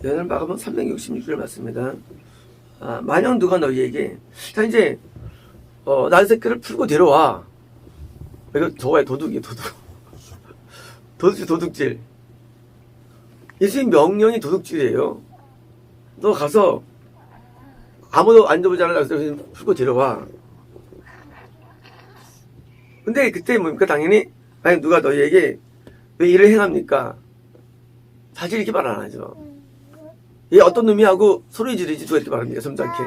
연을 마감은 366일 맞습니다. 만약 누가 너희에게, 자, 이제, 나의 새끼를 풀고 데려와. 이거 저거야, 도둑이야, 도둑질. 예수님 명령이 도둑질이에요. 너 가서, 아무도 안 줘보지 않아, 풀고 데려와. 근데 그때 뭡니까? 당연히, 만약 누가 너희에게 왜 일을 행합니까? 사실 이렇게 말 안 하죠. 얘 어떤 놈이 하고 소리 지르지 누가 이렇게 말합니까? 점잖게.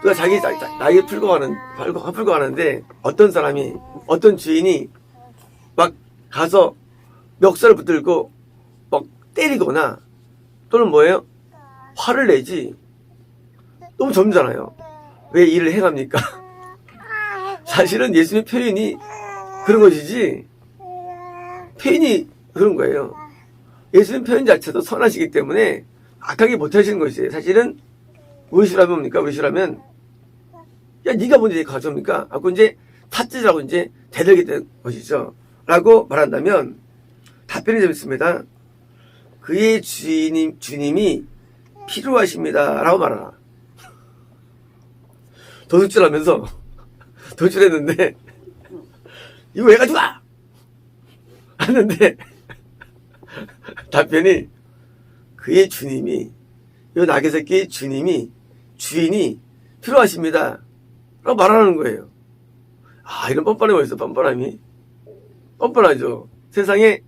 누가 자기 나이 풀고 가는데 어떤 사람이, 어떤 주인이 막 가서 멱살을 붙들고 막 때리거나 또는 뭐예요? 화를 내지. 너무 젊잖아요. 왜 일을 행합니까? 사실은 예수님 표현이 그런 것이지, 표현이 그런 거예요. 예수님 표현 자체도 선하시기 때문에 악하게 못하시는 것이에요. 사실은 무엇이라면 뭡니까? 무엇이라면, 야, 네가 뭔데 가져옵니까? 하고 이제 탓지라고 이제 대들게 된 것이죠. 라고 말한다면 답변이 재밌습니다. 그의 주님이 필요하십니다. 라고 말하라. 도둑질하면서 도둑질했는데 이거 왜 가져와? 하는데 답변이 그의 주님이, 이 낙의 새끼의 주인이 필요하십니다. 라고 말하는 거예요. 이런 뻔뻔함이 어딨어, 뻔뻔함이. 뻔뻔하죠. 세상에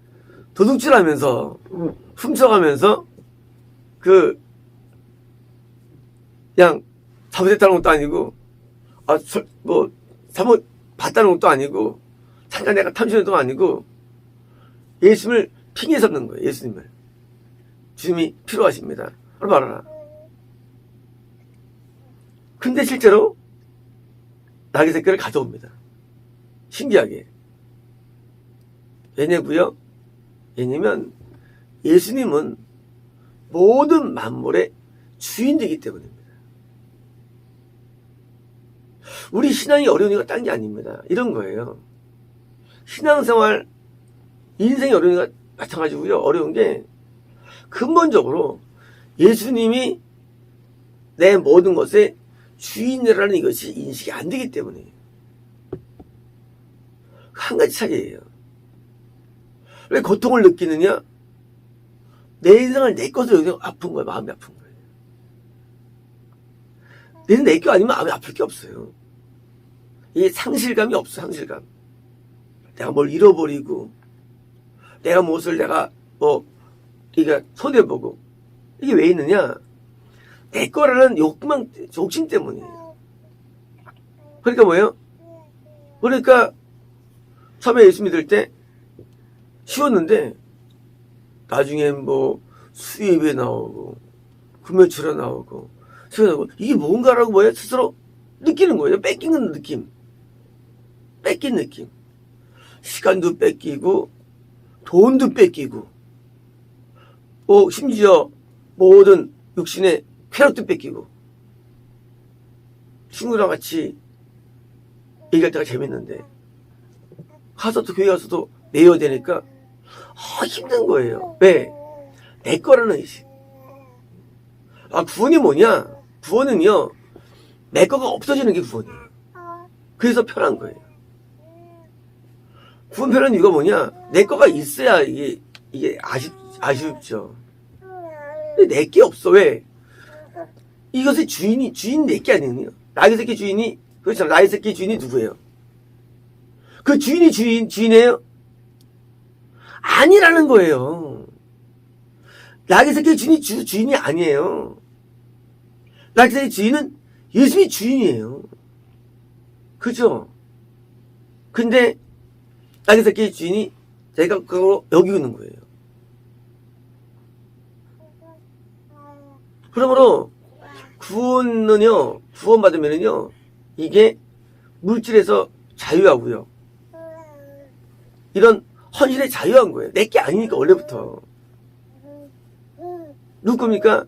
도둑질하면서, 훔쳐가면서, 그냥 잘못했다는 것도 아니고, 잘못 봤다는 것도 아니고, 잠깐 내가 탐심했던 것도 아니고, 예수님을 핑계 삼는 거예요, 예수님을. 주님이 필요하십니다. 라고 말하라. 근데 실제로 낙의 새끼를 가져옵니다. 신기하게. 왜냐고요? 왜냐면 예수님은 모든 만물의 주인이기 때문입니다. 우리 신앙이 어려운 이유가 딴 게 아닙니다. 이런 거예요. 신앙생활, 인생이 어려운 이유가 마찬가지고요. 어려운 게 근본적으로 예수님이 내 모든 것의 주인이라는 이것이 인식이 안 되기 때문에 한 가지 차이예요. 왜 고통을 느끼느냐? 내 인생을 내 것으로 여기서 아픈 거예요. 마음이 아픈 거예요. 내는 내 거 아니면 마음이 아플 게 없어요. 이게 상실감이 없어, 상실감. 내가 뭘 잃어버리고, 내가 무엇을 이게 손해보고. 이게 왜 있느냐? 내 거라는 욕심 때문이에요. 그러니까 뭐예요? 그러니까 처음에 예수 믿을 때 쉬웠는데 나중에 수입이 나오고 금요철에 나오고 이게 뭔가라고 뭐예요? 스스로 느끼는 거예요. 뺏기는 느낌. 뺏긴 느낌. 시간도 뺏기고 돈도 뺏기고 심지어 모든 육신의 쾌락도 뺏기고. 친구랑 같이 얘기할 때가 재밌는데 가서 또 교회 가서도 내야 되니까 힘든 거예요. 왜? 내 거라는 의식. 구원이 뭐냐? 구원은요, 내 거가 없어지는 게 구원이에요. 그래서 편한 거예요. 구원 편한 이유가 뭐냐? 내 거가 있어야 이게 아쉽죠. 근데 내 게 없어. 왜? 이것의 주인 내 게 아니에요. 나의 새끼 주인이, 그렇죠. 나의 새끼 주인이 누구예요? 그 주인이 주인이에요? 아니라는 거예요. 낙의 새끼 주인이 아니에요. 낙의 새끼 주인은 예수님이 주인이에요. 그죠? 근데 낙의 새끼 주인이 제가 그걸 여기고 있는 거예요. 그러므로 구원받으면은요, 이게 물질에서 자유하고요. 이런 헌신에 자유한 거예요. 내 게 아니니까, 원래부터. 누구 겁니까?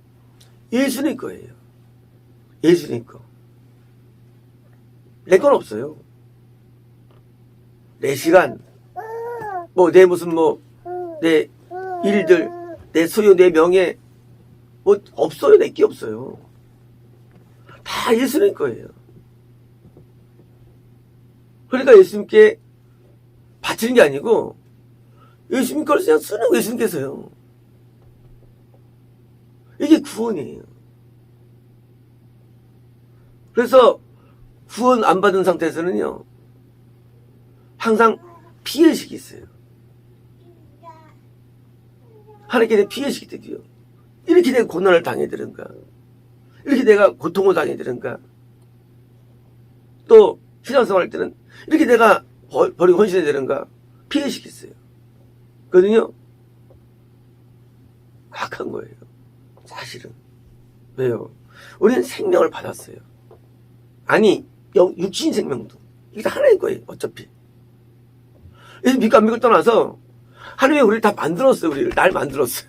예수님 거예요. 예수님 거. 내 건 없어요. 내 시간, 내 일들, 내 소유, 내 명예, 뭐 없어요. 내게 없어요. 다 예수님 거예요. 그러니까 예수님께 바치는 게 아니고 예수님 걸 그냥 쓰는 예수님께서요. 이게 구원이에요. 그래서 구원 안 받은 상태에서는요, 항상 피해의식이 있어요. 하나님께 대해 피해의식이 되고요. 이렇게 내가 고난을 당해야 되는가? 이렇게 내가 고통을 당해야 되는가? 또 신앙생활 할 때는 이렇게 내가 버리고 헌신해야 되는가? 피해의식이 있어요. 그거는요, 악한 거예요. 사실은. 왜요? 우리는 생명을 받았어요. 아니, 육신 생명도. 이게 다 하나님 거예요, 어차피. 믿고 안 믿고 떠나서, 하나님이 우리를 다 만들었어요, 우리를. 날 만들었어요.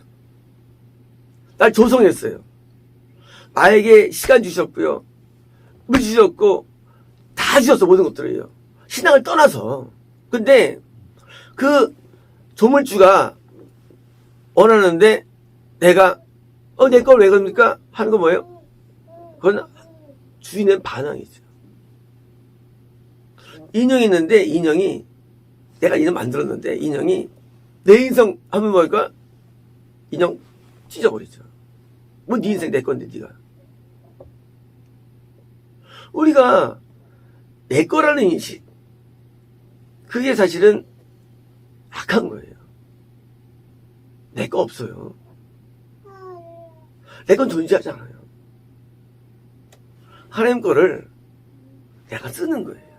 날 조성했어요. 나에게 시간 주셨고요. 물 주셨고, 다 주셨어, 모든 것들을요. 신앙을 떠나서. 근데, 그 조물주가 원하는데, 내가, 내 걸 왜 그럽니까? 하는 거 뭐예요? 그건 주인의 반항이죠. 인형이 있는데, 인형이, 내가 인형 만들었는데, 인형이, 내 인생 하면 뭘까? 인형 찢어버리죠. 뭐, 네 인생 내 건데, 네가. 우리가, 내 거라는 인식. 그게 사실은 악한 거예요. 내 거 없어요. 내 건 존재하지 않아요. 하나님 거를 내가 쓰는 거예요.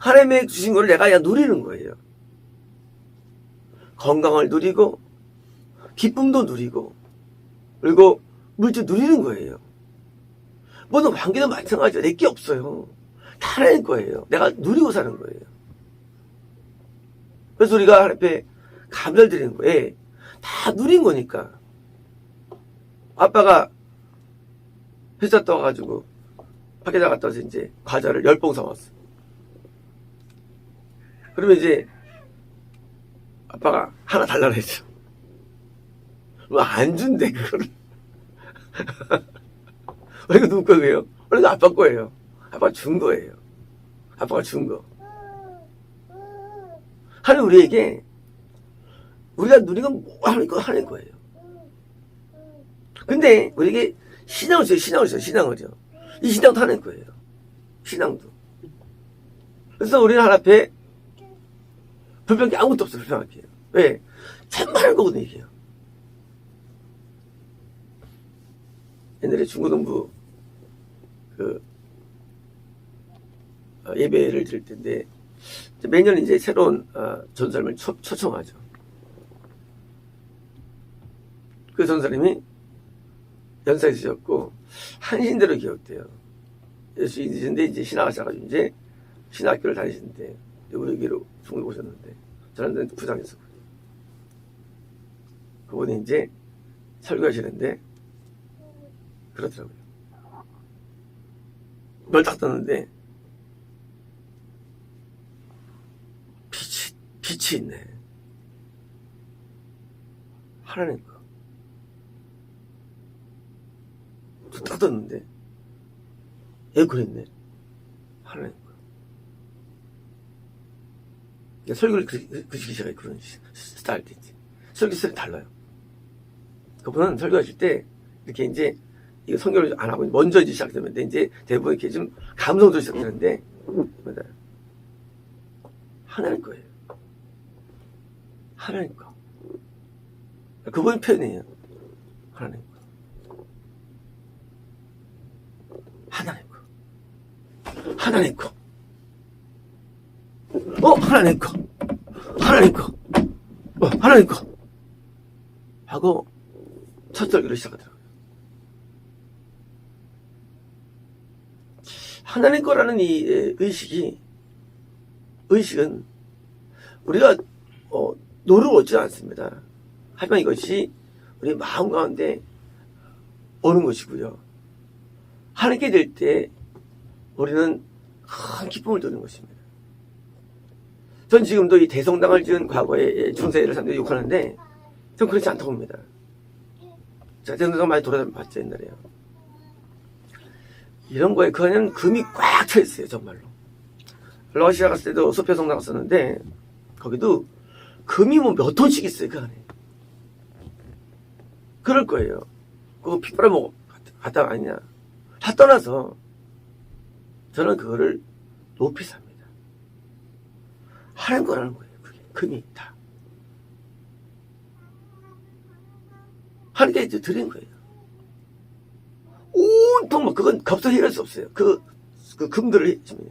하나님의 주신 거를 내가 그냥 누리는 거예요. 건강을 누리고, 기쁨도 누리고, 그리고 물질 누리는 거예요. 모든 관계도 마찬가지예요. 내 게 없어요. 다 하나님 거예요. 내가 누리고 사는 거예요. 그래서 우리가 하나님 앞에 감사를 드리는 거예요. 다 누린 거니까. 아빠가 회사 떠가지고 밖에 나갔다 와서 이제 과자를 10봉 사왔어. 그러면 이제 아빠가 하나 달라고 했죠. 안 준대, 그거를. 이거 누구 거예요? 이거 아빠 거예요. 아빠가 준 거예요. 아빠가 준 거. 하나님 우리에게 우리가 누린 건 뭐 하나님 거예요. 근데 우리에게 신앙을 줘요. 신앙을요. 이 신앙도 하나님 거예요. 신앙도. 그래서 우리는 하나님 앞에 불평할 게 아무것도 없어요. 불평할게요. 왜? 참말한 거거든요, 이게요. 옛날에 중고등부 예배를 드릴 텐데 매년 이제 새로운 전사님을 초청하죠. 그 전사님이 연세 있으셨고 한신대로 기억돼요. 예수님이신데 이제 신학하셔가지고 이제 신학교를 다니시는데 우리 교회로 중국 오셨는데 저는 부장이었어요. 그분이 이제 설교하시는데 그렇더라고요. 뭘 딱 떴는데 빛이 있네. 하나님 거. 딱 떴는데 에어컨 있네. 하나님 거. 설교를 그 시기가 그런 스타일이지. 설교 스타일이 달라요. 그분은 설교하실 때 이렇게 이제 이거 성경을 안 하고 먼저 이제 시작되는데 이제 대부분 이렇게 좀 감성적으로 시작되는데 하나님 거예요. 하나님 거. 그분 표현이에요. 하나님 거. 하나님 거. 하나님 거. 하나님 거. 하나님 거. 하나님 거. 하고 첫 설교를 시작하더라고요. 하나님 거라는 이 의식은 우리가 노를 얻지 않습니다. 하지만 이것이 우리 마음 가운데 오는 것이고요. 하나님께 될 때 우리는 큰 기쁨을 누리는 것입니다. 전 지금도 이 대성당을 지은 과거의 중세를 상대로 욕하는데 전 그렇지 않다고 봅니다. 제가 대동강 많이 돌아다녔죠, 옛날에요. 이런 거에 그냥 금이 꽉 차 있어요, 정말로. 러시아 갔을 때도 소피아 성당 갔었는데, 거기도 금이 뭐 몇 톤씩 있어요, 그 안에. 그럴 거예요. 그거 피 빨아먹어. 가다 아니냐. 다 떠나서, 저는 그거를 높이 삽니다. 하는 거라는 거예요, 그게. 금이 다. 하나님께 드린 거예요. 온통 뭐 그건 값을 해결할 수 없어요. 그 금들을 해주면요.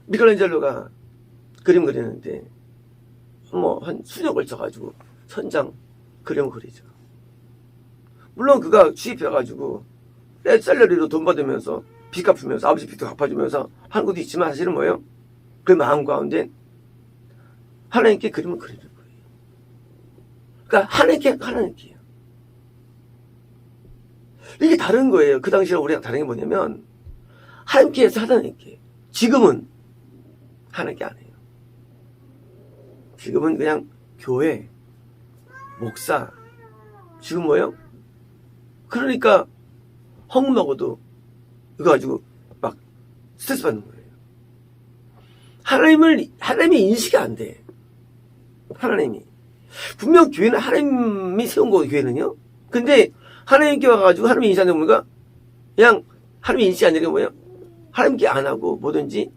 미켈란젤로가 그림 그리는데 뭐 한 수년 걸쳐가지고 천장 그림을 그리죠. 물론 그가 취입해가지고 셀러리로 돈 받으면서 빚 갚으면서 아버지 빚도 갚아주면서 하는 것도 있지만 사실은 뭐예요? 그 마음 가운데 하나님께 그림을 그리는 거예요. 그러니까 하나님께요. 이게 다른 거예요. 그 당시에 우리랑 다른 게 뭐냐면 하나님께서 하나님께. 지금은 하나님께 안 해요. 지금은 그냥 교회, 목사. 지금 뭐예요? 그러니까 허무하고도 이거 가지고 막 스트레스 받는 거예요. 하나님이 인식이 안 돼. 하나님이. 분명 교회는 하나님이 세운 거, 교회는요. 근데 하나님께 와가지고 하나님이 인식하는 게 뭔가 그냥 하나님이 인식이 안 되는 게 뭐예요? 하나님께 안 하고 뭐든지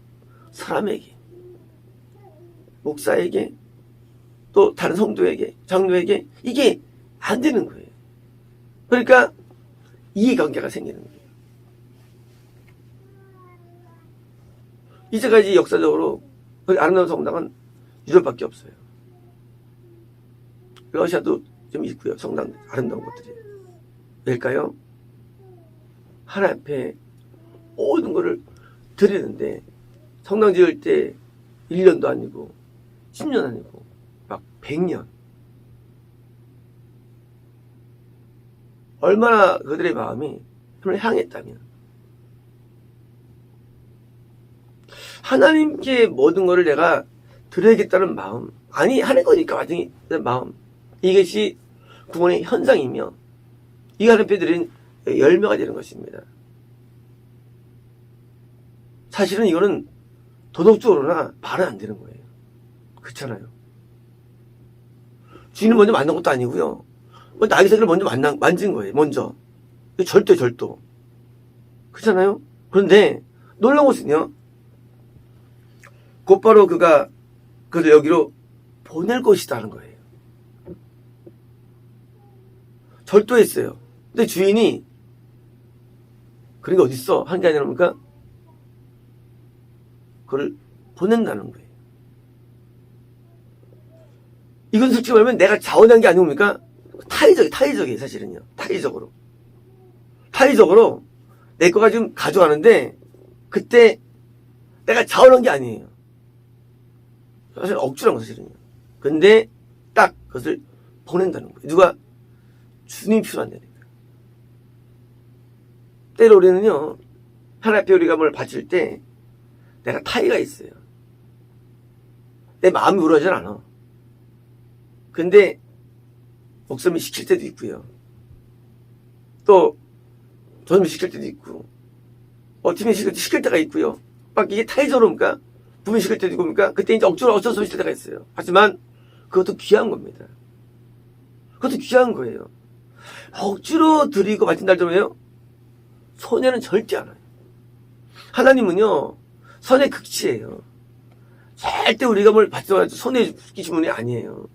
사람에게, 목사에게, 또 다른 성도에게, 장로에게 이게 안 되는 거예요. 그러니까 이해관계가 생기는 거예요. 이제까지 역사적으로 아름다운 성당은 유럽밖에 없어요. 러시아도 좀 있고요. 성당 아름다운 것들이. 왜일까요? 하나님 앞에 모든 거를 드리는데 성당 지을 때 1년도 아니고 10년 아니고 막 100년. 얼마나 그들의 마음이 하나님을 향했다면 하나님께 모든 거를 내가 드려야겠다는 마음, 아니 하는 거니까 완전히 마음, 이것이 구원의 현상이며 이 하나님께 드린 열매가 되는 것입니다. 사실은 이거는 도덕적으로나 말은 안 되는 거예요. 그렇잖아요. 주인을 먼저 만난 것도 아니고요. 나의 세계를 먼저 만진 거예요. 먼저. 절도. 그렇잖아요. 그런데 놀라운 것은요. 곧바로 그가 그를 여기로 보낼 것이다 하는 거예요. 절도했어요. 근데 주인이 그런 게 어딨어? 하는 게 아니라 뭡니까? 그걸 보낸다는 거예요. 이건 솔직히 말하면 내가 자원한 게 아니고 뭡니까? 타의적이에요, 사실은요. 타의적으로 내 거가 지금 가져가는데 그때 내가 자원한 게 아니에요. 사실 억지란 거 사실은요. 근데 딱 그것을 보낸다는 거예요. 누가? 주님이 필요한다니까. 때로 우리는요, 하나님 앞에 우리가 뭘 바칠 때 내가 타의가 있어요. 내 마음이 우러하지 않아. 근데 목사님이 시킬 때도 있고요. 또 저놈이 시킬 때도 있고 팀이 시킬 때가 있고요. 막 이게 타의적으로입니까? 부모님 시킬 때도 있고 뭡니까? 그때 이제 억지로 어쩔 수 없이 시킬 때가 있어요. 하지만 그것도 귀한 겁니다. 그것도 귀한 거예요. 억지로 드리고 바친다 할정도예요. 손해는 절대 안 와요. 하나님은요, 선의 극치예요. 절대 우리가 뭘 바쳐가지고 손해 끼치는 분이 아니에요.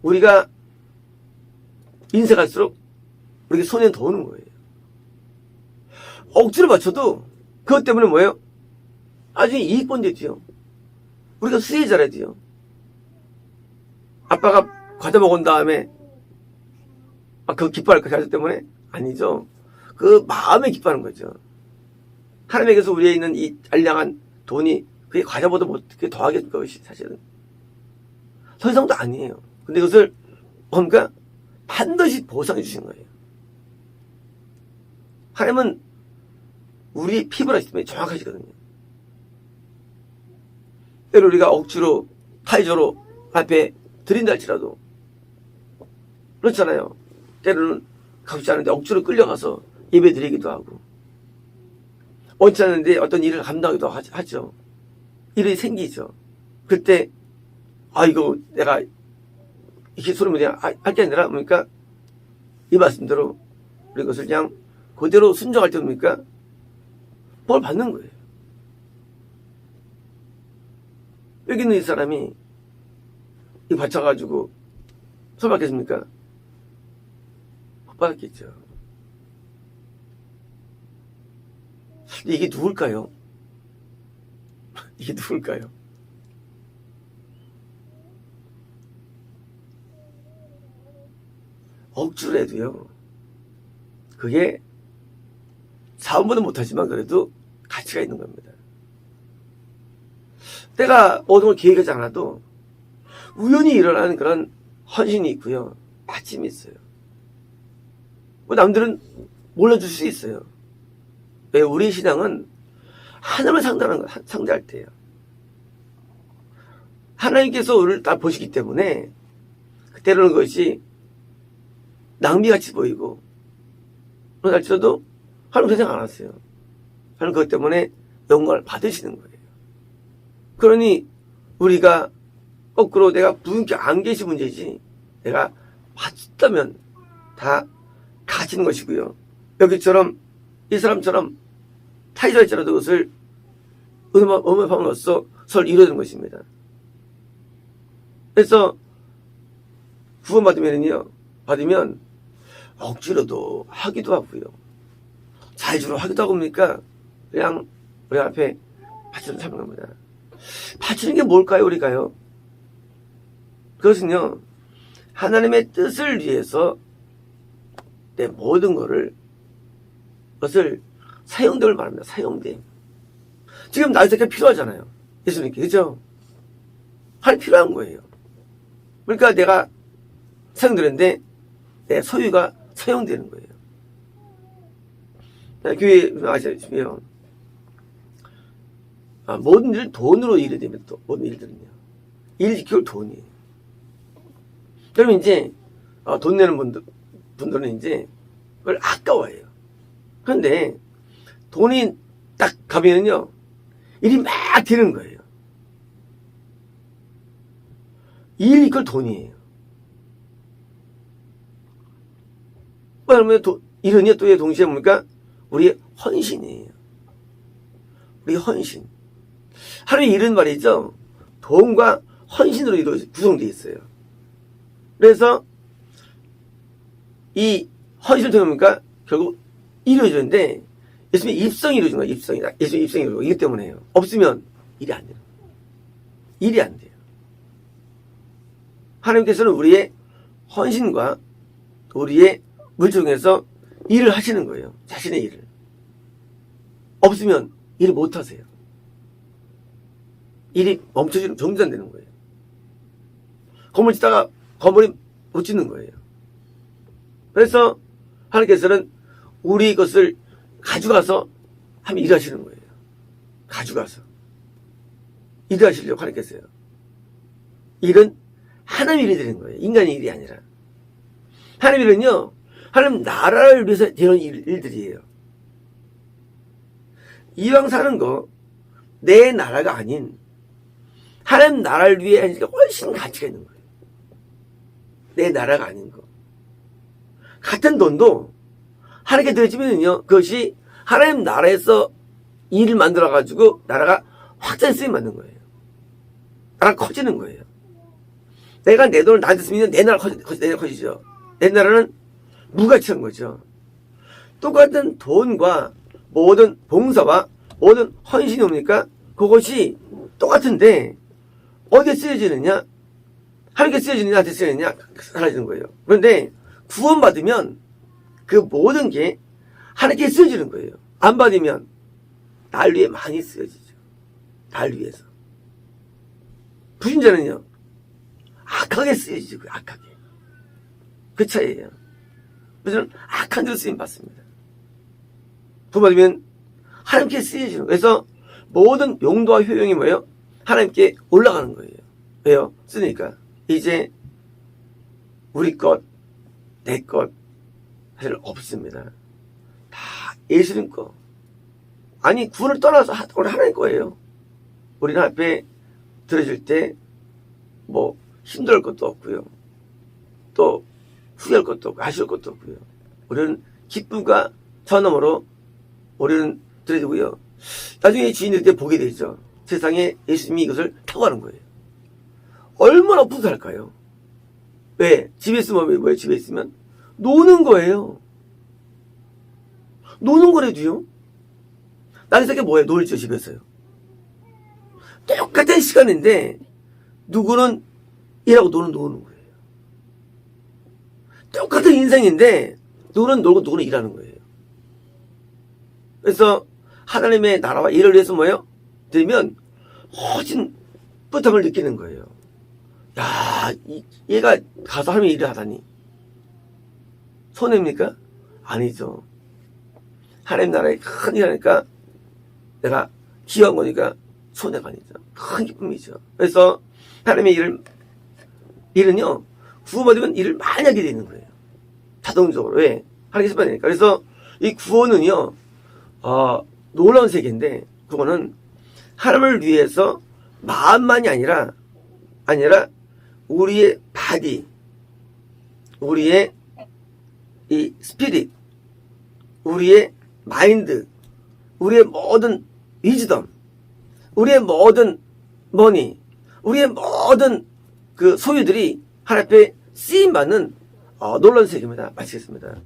우리가 인생할수록 우리가 손해는 더 오는 거예요. 억지로 바쳐도 그것 때문에 뭐예요? 나중에 이익본 되지요. 우리가 수혜자라 돼요. 아빠가 과자 먹은 다음에 그거 기뻐할 그 과자 때문에? 아니죠. 그 마음에 기뻐하는 거죠. 하나님에게서 우리에 있는 이 알량한 돈이 그게 과자보다 그게 더하게 줄 것이 사실은 더 이상도 아니에요. 근데 그것을 뭔가 반드시 보상해 주신 거예요. 하나님은 우리 피부라 있으면 정확하시거든요. 때로 우리가 억지로 타의적으로 앞에 드린다 할지라도 그렇잖아요. 때로는 가고 싶지 않은데 억지로 끌려가서 예배 드리기도 하고, 원치 않은데 어떤 일을 감당하기도 하죠. 일이 생기죠. 그때 이거 내가 이렇게 소리면 그냥 할 게 아니라 뭡니까? 이 말씀대로 우리 것을 그냥 그대로 순종할 때 뭡니까? 뭘 받는 거예요. 여기 있는 이 사람이 이 받쳐가지고 설 받겠습니까? 못 받았겠죠. 이게 누굴까요? 이게 누굴까요? 억지로 해도요, 그게 사원보다 못하지만 그래도 가치가 있는 겁니다. 내가 모든 걸 계획하지 않아도 우연히 일어나는 그런 헌신이 있고요, 아침이 있어요. 뭐 남들은 몰라줄 수 있어요. 왜? 우리 신앙은 하나님을 상대할 때예요. 하나님께서 우리를 다 보시기 때문에 그때로는 그것이 낭비같이 보이고, 그럴지라도 하나님 생각 안 하세요. 하나님 그것 때문에 영광을 받으시는 거예요. 그러니 우리가 거꾸로 내가 부인께 안 계신 문제지, 내가 받았다면 다 가지는 것이고요. 여기처럼 이 사람처럼 타이저할지라도 그것을 음업함으로써 설 이루어지는 것입니다. 그래서 받으면 억지로도 하기도 하고요, 자의적으로 하기도 하고, 그러니까 그냥 우리 앞에 바치는 참는 겁니다. 바치는 게 뭘까요, 우리가요? 그것은요, 하나님의 뜻을 위해서 내 모든 것을 사용됨을 말합니다. 사용됨. 지금 나의 새끼가 필요하잖아요. 예수님께. 그죠? 하나님 필요한 거예요. 그러니까 내가 사용되는데 내 소유가 사용되는 거예요. 교회 아시면 모든 일을 돈으로 일이 되면 또 모든 일들은요, 일 지킬 돈이에요. 그러면 이제 돈 내는 분들은 이제 그걸 아까워해요. 그런데 돈이 딱 가면은요, 일이 막 되는 거예요. 일 이끌 돈이에요. 그러면 일은요, 또 동시에 뭡니까? 우리의 헌신이에요. 우리 헌신. 하루의 일은 말이죠, 돈과 헌신으로 구성되어 있어요. 그래서 이 헌신을 통해 뭡니까? 결국 이루어지는데, 예수님의 입성이 이루어진 거예요. 예수님의 입성이 이루어지고, 이기 때문에요. 없으면 일이 안 돼요. 일이 안 돼요. 하나님께서는 우리의 헌신과 우리의 물질 중에서 일을 하시는 거예요. 자신의 일을. 없으면 일을 못 하세요. 일이 멈춰지는, 정지되는 거예요. 건물 짓다가 건물이 못 짓는 거예요. 그래서 하나님께서는 우리 것을 가져가서 하면 일하시는 거예요. 가져가서 일하시려고 하나님께서요. 일은 하나님 일이 되는 거예요. 인간의 일이 아니라. 하나님 일은요, 하나님 나라를 위해서 되는 일들이에요. 이왕 사는 거, 내 나라가 아닌 하나님 나라를 위해 하는 게 훨씬 가치가 있는 거예요. 내 나라가 아닌 거. 같은 돈도 하나님께 드려지면요, 그것이 하나님 나라에서 일을 만들어가지고 나라가 확장 쓰임 만든 거예요. 나라가 커지는 거예요. 내가 내 돈을 나한테 쓰면 내 나라가 커지죠. 내 나라는 무가치한 거죠. 똑같은 돈과 모든 봉사와 모든 헌신이 옵니까? 그것이 똑같은데 어디에 쓰여지느냐? 하나님께 쓰여지느냐, 나한테 쓰여지느냐? 사라지는 거예요. 그런데 구원받으면 그 모든 게 하나님께 쓰여지는 거예요. 안 받으면 날 위해 많이 쓰여지죠. 날 위해서. 불신자는요, 악하게 쓰여지죠. 악하게. 그 차이예요. 그래서 악한 대로 쓰임 받습니다. 구원받으면 하나님께 쓰여지는 거예요. 그래서 모든 용도와 효용이 뭐예요? 하나님께 올라가는 거예요. 왜요? 쓰니까. 이제 우리 것, 내 것 사실 없습니다. 다 예수님 거. 아니 구원을 떠나서 우리 하나님 거예요. 우리는 앞에 들어줄 때 뭐 힘들 것도 없고요. 또 후회할 것도 없고 아쉬울 것도 없고요. 우리는 기쁨과 전함으로 우리는 드려지고요. 나중에 주인들이 때 보게 되죠. 세상에 예수님이 이것을 표하는 거예요. 얼마나 뿌듯할까요? 왜? 집에 있으면 뭐예요? 집에 있으면 노는 거예요. 노는 거래도요. 나는 뭐예요? 놀죠, 집에서요. 똑같은 시간인데 누구는 일하고 노는 거예요. 똑같은 인생인데 누구는 놀고 누구는 일하는 거예요. 그래서 하나님의 나라와 일을 위해서 뭐예요? 들면 허진 뿌듯함을 느끼는 거예요. 야, 얘가 가서 하나님의 일을 하다니 손해입니까? 아니죠. 하나님 나라에 큰 일 하니까 내가 기여한 거니까 손해가 아니죠. 큰 기쁨이죠. 그래서 하나님의 일은요, 구원받으면 일을 많이 하게 되는 거예요. 자동적으로. 왜? 하나님께서 받으니까. 그래서 이 구원은요, 놀라운 세계인데, 그거는 하나님을 위해서 마음만이 아니라, 우리의 바디, 우리의 이 스피릿, 우리의 마인드, 우리의 모든 위즈덤, 우리의 모든 머니, 우리의 모든 그 소유들이 하나님 앞에 쓰임받는 놀라운 세계입니다. 마치겠습니다.